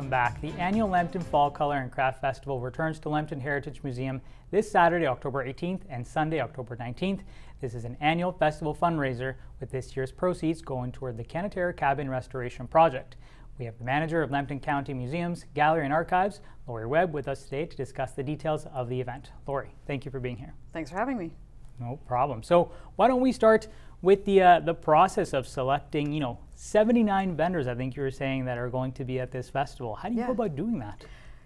welcome back. The annual Lambton Fall Color and Craft Festival returns to Lambton Heritage Museum this Saturday, October 18th and Sunday, October 19th. This is an annual festival fundraiser with this year's proceeds going toward the Canatera Cabin Restoration Project. We have the manager of Lambton County Museums, Gallery and Archives, Lori Webb, with us today to discuss the details of the event. Lori, thank you for being here. Thanks for having me. No problem. So why don't we start with the process of selecting, 79 vendors, I think you were saying, that are going to be at this festival. How do you go about doing that?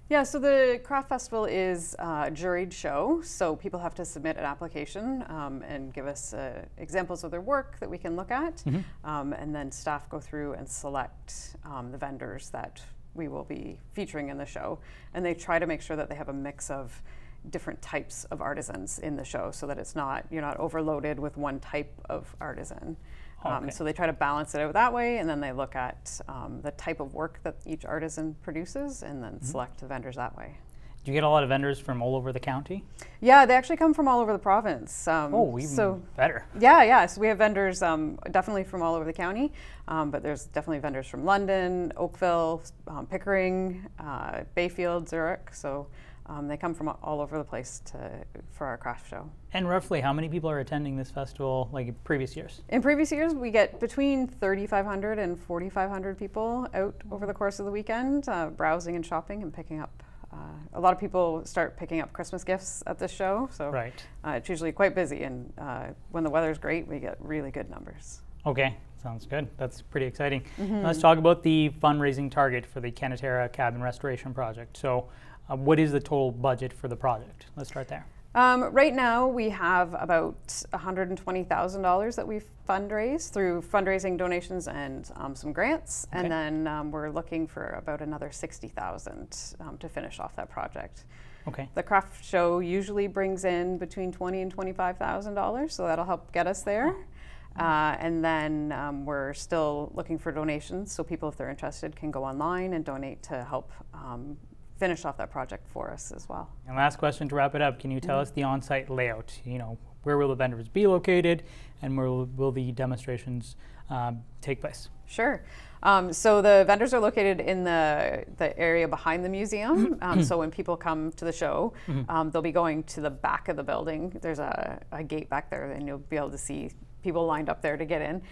Yeah, so the craft festival is a juried show, so people have to submit an application and give us examples of their work that we can look at, and then staff go through and select the vendors that we will be featuring in the show, and they try to make sure that they have a mix of different types of artisans in the show, so that you're not overloaded with one type of artisan. So they try to balance it out that way, and then they look at the type of work that each artisan produces, and then select the vendors that way. Do you get a lot of vendors from all over the county? Yeah, they actually come from all over the province. Even better. Yeah. So we have vendors definitely from all over the county, but there's definitely vendors from London, Oakville, Pickering, Bayfield, Zurich. So they come from all over the place for our craft show. And roughly how many people are attending this festival like in previous years? In previous years, we get between 3,500 and 4,500 people out over the course of the weekend, browsing and shopping and picking up. A lot of people start picking up Christmas gifts at this show, so it's usually quite busy, and when the weather's great, we get really good numbers. Okay, sounds good. That's pretty exciting. Let's talk about the fundraising target for the Canatera Cabin Restoration Project. So what is the total budget for the project? Let's start there. Right now we have about $120,000 that we've fundraised through fundraising donations and some grants, and then we're looking for about another $60,000 to finish off that project. Okay. The craft show usually brings in between $20,000 and $25,000, so that'll help get us there. And then we're still looking for donations, so people, if they're interested, can go online and donate to help finish off that project for us as well. And last question to wrap it up, can you tell us the on-site layout? Where will the vendors be located, and where will the demonstrations take place? Sure. So the vendors are located in the area behind the museum. So when people come to the show, they'll be going to the back of the building. There's a gate back there, and you'll be able to see people lined up there to get in.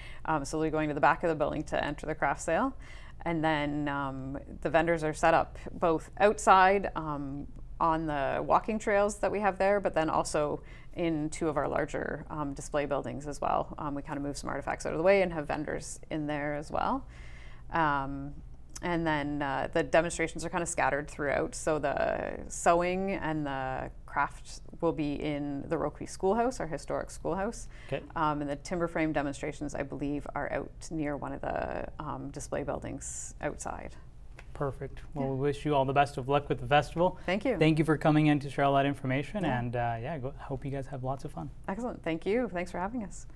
So they'll be going to the back of the building to enter the craft sale. And then the vendors are set up both outside on the walking trails that we have there, but then also in two of our larger display buildings as well. We kind of move some artifacts out of the way and have vendors in there as well. And then the demonstrations are kind of scattered throughout. So the sewing and the craft will be in the Rokeby Schoolhouse, our historic schoolhouse. And the timber frame demonstrations, I believe, are out near one of the display buildings outside. Perfect. Well, we wish you all the best of luck with the festival. Thank you. Thank you for coming in to share all that information, and hope you guys have lots of fun. Excellent. Thank you. Thanks for having us.